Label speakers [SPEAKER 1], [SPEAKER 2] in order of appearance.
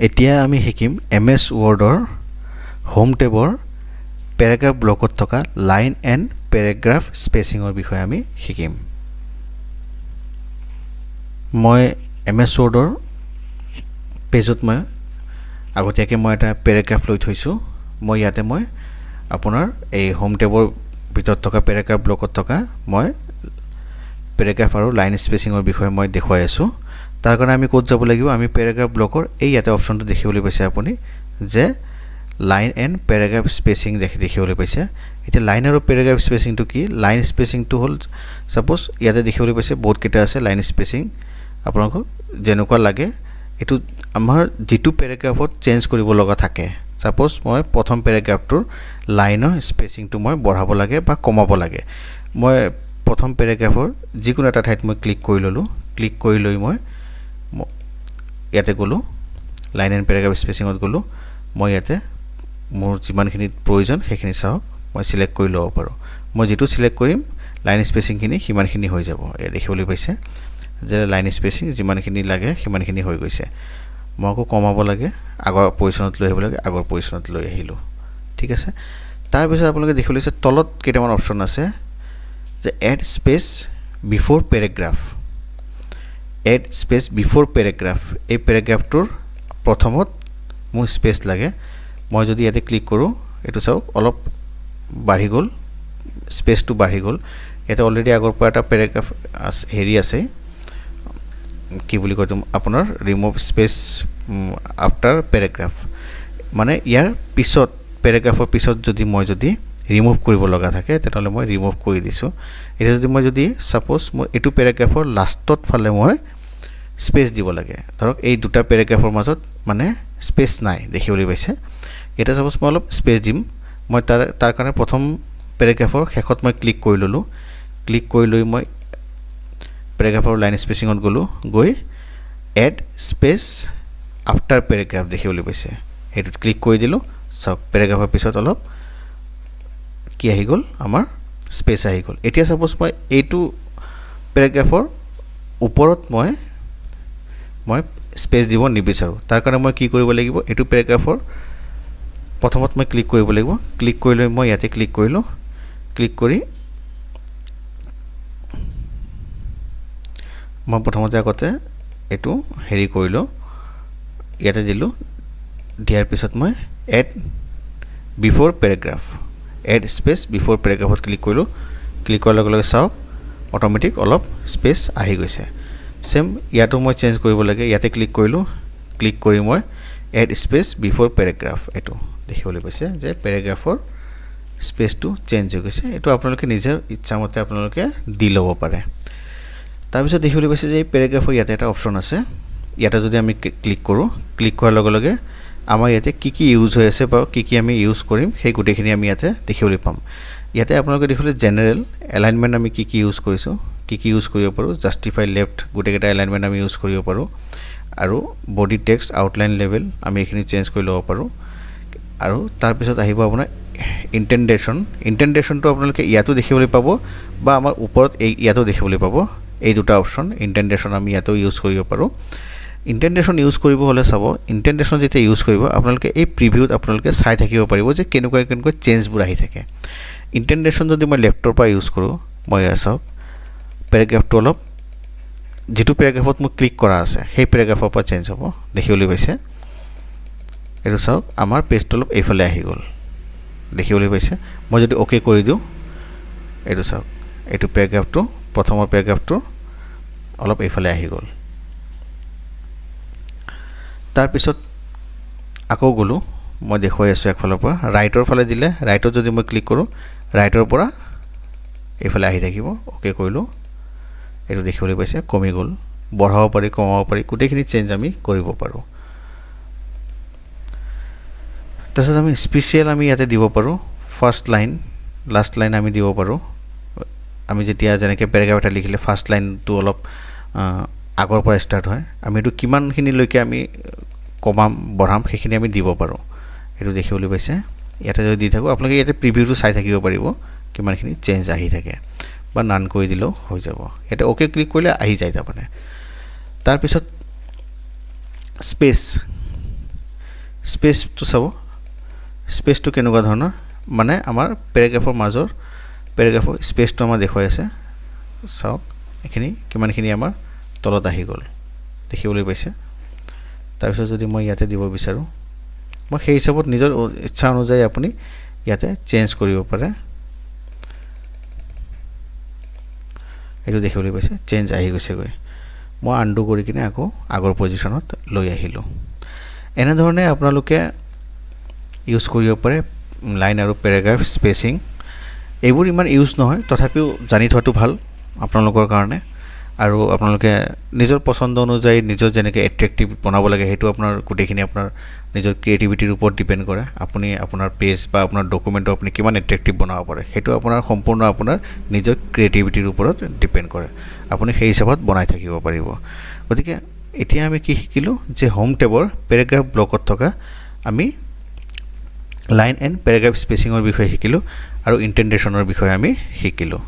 [SPEAKER 1] এতিয়া আমি শিকিম MS Wordৰ হোম টেবৰ পেৰাগ্ৰাফ ব্লকত থকা লাইন এণ্ড পেৰাগ্ৰাফ স্পেচিঙৰ বিষয়ে আমি শিকিম। মই MS Wordৰ পেজত মই আগতীয়াকৈ মই এটা পেৰাগ্ৰাফ লৈ থৈছোঁ। মই ইয়াতে মই আপোনাৰ এই হোম টেবৰ ভিতৰত থকা পেৰাগ্ৰাফ ব্লকত থকা মই পেৰাগ্ৰাফ আৰু লাইন স্পেচিঙৰ বিষয়ে মই দেখুৱাই আছোঁ। তাৰ কাৰণে আমি ক'ত যাব লাগিব? আমি পেৰাগ্ৰাফ ব্লকৰ এই ইয়াতে অপশ্যনটো দেখিবলৈ পাইছে আপুনি যে লাইন এণ্ড পেৰাগ্ৰাফ স্পেচিং দেখিবলৈ পাইছে। এতিয়া লাইন আৰু পেৰাগ্ৰাফ স্পেচিংটো কি? লাইন স্পেচিংটো হ'ল ছাপ'জ ইয়াতে দেখিবলৈ পাইছে বহুতকেইটা আছে লাইন স্পেচিং। আপোনালোকক যেনেকুৱা লাগে এইটো আমাৰ যিটো পেৰাগ্ৰাফত চেঞ্জ কৰিব লগা থাকে। ছাপ'জ মই প্ৰথম পেৰাগ্ৰাফটোৰ লাইনৰ স্পেচিংটো মই বঢ়াব লাগে বা কমাব লাগে। মই প্ৰথম পেৰাগ্ৰাফৰ যিকোনো এটা ঠাইত মই ক্লিক কৰি ল'লোঁ। ক্লিক কৰি লৈ মই ইয়াতে গ'লোঁ, লাইন এণ্ড পেৰাগ্ৰাফ স্পেচিঙত গ'লোঁ। মই ইয়াতে মোৰ যিমানখিনি প্ৰয়োজন সেইখিনি চাওক মই চিলেক্ট কৰি ল'ব পাৰোঁ। মই যিটো চিলেক্ট কৰিম লাইন স্পেচিংখিনি সিমানখিনি হৈ যাব। এয়া দেখিবলৈ পাইছে যে লাইন স্পেচিং যিমানখিনি লাগে সিমানখিনি হৈ গৈছে। মই আকৌ কমাব লাগে, আগৰ পজিশ্যনত লৈ আহিব লাগে, আগৰ পজিশ্যনত লৈ আহিলোঁ। ঠিক আছে। তাৰপিছত আপোনালোকে দেখিবলৈ পাইছে তলত কেইটামান অপশ্যন আছে যে add space before paragraph. Add space before paragraph, এই পেৰাগ্ৰাফটোৰ প্ৰথমত মোৰ স্পেচ লাগে। মই যদি ইয়াতে ক্লিক কৰোঁ, এইটো চাওক অলপ বাঢ়ি গ'ল, স্পেচটো বাঢ়ি গ'ল। ইয়াতে অলৰেডি আগৰ পৰা এটা পেৰাগ্ৰাফ হেৰি আছে, কি বুলি কয় আপোনাৰ ৰিমুভ স্পেচ আফটাৰ পেৰাগ্ৰাফ, মানে ইয়াৰ পিছত পেৰাগ্ৰাফৰ পিছত যদি মই ৰিমুভ কৰিব লগা থাকে তেনেহ'লে মই ৰিমুভ কৰি দিছোঁ। এতিয়া যদি মই ছাপ'জ মই এইটো পেৰাগ্ৰাফৰ লাষ্টত ফালে মই স্পেচ দিব লাগে, ধৰক এই দুটা পেৰাগ্ৰাফৰ মাজত মানে স্পেচ নাই দেখিবলৈ পাইছে। এতিয়া ছাপ'জ মই অলপ স্পেচ দিম। মই তাৰ কাৰণে প্ৰথম পেৰাগ্ৰাফৰ শেষত মই ক্লিক কৰি ল'লোঁ। ক্লিক কৰি লৈ মই পেৰাগ্ৰাফৰ লাইন স্পেচিঙত গ'লোঁ, গৈ এড স্পেচ আফটাৰ পেৰাগ্ৰাফ দেখিবলৈ পাইছে, সেইটোত ক্লিক কৰি দিলোঁ। চাওক পেৰাগ্ৰাফৰ পিছত অলপ কি আহি গ'ল, আমাৰ স্পেচ আহি গ'ল। এতিয়া ছাপ'জ মই এইটো পেৰাগ্ৰাফৰ ওপৰত মই স্পেচ দিব নিবিচাৰোঁ। তাৰ কাৰণে মই কি কৰিব লাগিব? এইটো পেৰাগ্ৰাফৰ প্ৰথমত মই ক্লিক কৰিব লাগিব। ক্লিক কৰি লৈ মই ইয়াতে ক্লিক কৰিলোঁ। ক্লিক কৰি মই প্ৰথমতে আগতে এইটো হেৰি কৰিলোঁ, ইয়াতে দিলোঁ। দিয়াৰ পিছত মই add before paragraph, add space before পেৰাগ্ৰাফত ক্লিক কৰিলোঁ। ক্লিক কৰাৰ লগে লগে চাওক অট'মেটিক অলপ স্পেচ আহি গৈছে। চেম ইয়াতো মই চেঞ্জ কৰিব লাগে। ইয়াতে ক্লিক কৰিলোঁ। ক্লিক কৰি মই এড স্পেচ বিফ'ৰ পেৰাগ্ৰাফ, এইটো দেখিবলৈ পাইছে যে পেৰাগ্ৰাফৰ স্পেচটো চেঞ্জ হৈ গৈছে। এইটো আপোনালোকে নিজৰ ইচ্ছামতে আপোনালোকে দি ল'ব পাৰে। তাৰপিছত দেখিবলৈ পাইছে যে এই পেৰাগ্ৰাফৰ ইয়াতে এটা অপশ্যন আছে। ইয়াতে যদি আমি ক্লিক কৰোঁ, ক্লিক কৰাৰ লগে লগে আমাৰ ইয়াতে কি ইউজ হৈ আছে বা কি আমি ইউজ কৰিম সেই গোটেইখিনি আমি ইয়াতে দেখিবলৈ পাম। ইয়াতে আপোনালোকে দেখিলে জেনেৰেল এলাইনমেণ্ট আমি কি ইউজ কৰিছোঁ, কি ইউজ কৰিব পাৰোঁ, জাষ্টিফাই লেফ্ট গোটেইকেইটা এলাইনমেণ্ট আমি ইউজ কৰিব পাৰোঁ। আৰু বডি টেক্সট আউটলাইন লেভেল আমি এইখিনি চেঞ্জ কৰি ল'ব পাৰোঁ। আৰু তাৰপিছত আহিব আপোনাৰ ইণ্টেণ্ডেশ্যনটো আপোনালোকে ইয়াতো দেখিবলৈ পাব বা আমাৰ ওপৰত ইয়াতো দেখিবলৈ পাব। এই দুটা অপশ্যন ইণ্টেণ্ডেশ্যন আমি ইয়াতো ইউজ কৰিব পাৰোঁ। ইণ্টেণ্ডেশ্যন ইউজ কৰিব হ'লে চাব, ইণ্টেণ্ডেশ্যন যেতিয়া ইউজ কৰিব আপোনালোকে এই প্ৰিভিউত আপোনালোকে চাই থাকিব পাৰিব যে কেনেকুৱা চেঞ্জবোৰ আহি থাকে। ইণ্টেণ্ডেশ্যন যদি মই লেফ্টৰ পৰা ইউজ কৰোঁ, মই চাওক পেৰাগ্ৰাফটো অলপ যিটো পেৰাগ্ৰাফত মোৰ ক্লিক কৰা আছে সেই পেৰাগ্ৰাফৰ পৰা চেঞ্জ হ'ব দেখিবলৈ পাইছে। এইটো চাওক আমাৰ পেজটো অলপ এইফালে আহি গ'ল দেখিবলৈ পাইছে। মই যদি অ'কে কৰি দিওঁ, এইটো চাওক এইটো পেৰাগ্ৰাফটো প্ৰথমৰ পেৰাগ্ৰাফটো অলপ এইফালে আহি গ'ল। তাৰপিছত আকৌ গ'লোঁ, মই দেখুৱাই আছোঁ একফালৰ পৰা ৰাইটৰ ফালে দিলে, ৰাইটত যদি মই ক্লিক কৰোঁ ৰাইটৰ পৰা এইফালে আহি থাকিব। অ'কে কৰিলোঁ, এইটো দেখিবলৈ পাইছে কমি গ'ল। বঢ়াব পাৰি, কমাব পাৰি, গোটেইখিনি চেঞ্জ আমি কৰিব পাৰোঁ। তাৰপিছত আমি স্পেচিয়েল আমি ইয়াতে দিব পাৰোঁ। ফাৰ্ষ্ট লাইন লাষ্ট লাইন আমি দিব পাৰোঁ। আমি যেতিয়া যেনেকৈ পেৰাগ্ৰাফ এটা লিখিলে ফাৰ্ষ্ট লাইনটো অলপ আগৰ পৰা ষ্টাৰ্ট হয়, আমি এইটো কিমানখিনিলৈকে আমি কমাম বঢ়াম সেইখিনি আমি দিব পাৰোঁ। এইটো দেখিবলৈ পাইছে। ইয়াতে যদি দি থাকোঁ আপোনালোকে ইয়াতে প্ৰিভিউটো চাই থাকিব পাৰিব কিমানখিনি চেঞ্জ আহি থাকে, বা নান কৰি দিলেও হৈ যাব। ইয়াতে অ'কে ক্লিক কৰিলে আহি যায় তাৰমানে। তাৰপিছত স্পেচ স্পেচটো চাব, স্পেচটো কেনেকুৱা ধৰণৰ, মানে আমাৰ পেৰাগ্ৰাফৰ মাজৰ পেৰাগ্ৰাফৰ স্পেচটো আমাৰ দেখুৱাই আছে। চাওক এইখিনি কিমানখিনি আমাৰ তলত আহি গ'ল, দেখিবলৈ পাইছে। তাৰপিছত যদি মই ইয়াতে দিব বিচাৰোঁ, মই সেই হিচাপত নিজৰ ইচ্ছা অনুযায়ী আপুনি ইয়াতে চেঞ্জ কৰিব পাৰে। এইটো দেখিবলৈ পাইছে চেঞ্জ আহি গৈছেগৈ। মই আনডু কৰি কিনে আকৌ আগৰ পজিশ্যনত লৈ আহিলোঁ। এনেধৰণে আপোনালোকে ইউজ কৰিব পাৰে লাইন আৰু পেৰাগ্ৰাফ স্পেচিং। এইবোৰ ইমান ইউজ নহয়, তথাপিও জানি থোৱাটো ভাল আপোনালোকৰ কাৰণে। আৰু আপোনালোকে নিজৰ পচন্দ অনুযায়ী নিজৰ যেনেকৈ এট্ৰেক্টিভ বনাব লাগে সেইটো আপোনাৰ গোটেইখিনি আপোনাৰ নিজৰ ক্ৰিয়েটিভিটিৰ ওপৰত ডিপেণ্ড কৰে। আপুনি আপোনাৰ পেজ বা আপোনাৰ ডকুমেণ্টটো আপুনি কিমান এট্ৰেক্টিভ বনাব পাৰে সেইটো আপোনাৰ সম্পূৰ্ণ আপোনাৰ নিজৰ ক্ৰিয়েটিভিটিৰ ওপৰত ডিপেণ্ড কৰে। আপুনি সেই হিচাপত বনাই থাকিব পাৰিব। গতিকে এতিয়া আমি কি শিকিলোঁ যে হোম টেবৰ পেৰাগ্ৰাফ ব্লকত থকা আমি লাইন এণ্ড পেৰাগ্ৰাফ স্পেচিঙৰ বিষয়ে শিকিলোঁ আৰু ইণ্টেণ্ডেশ্যনৰ বিষয়ে আমি শিকিলোঁ।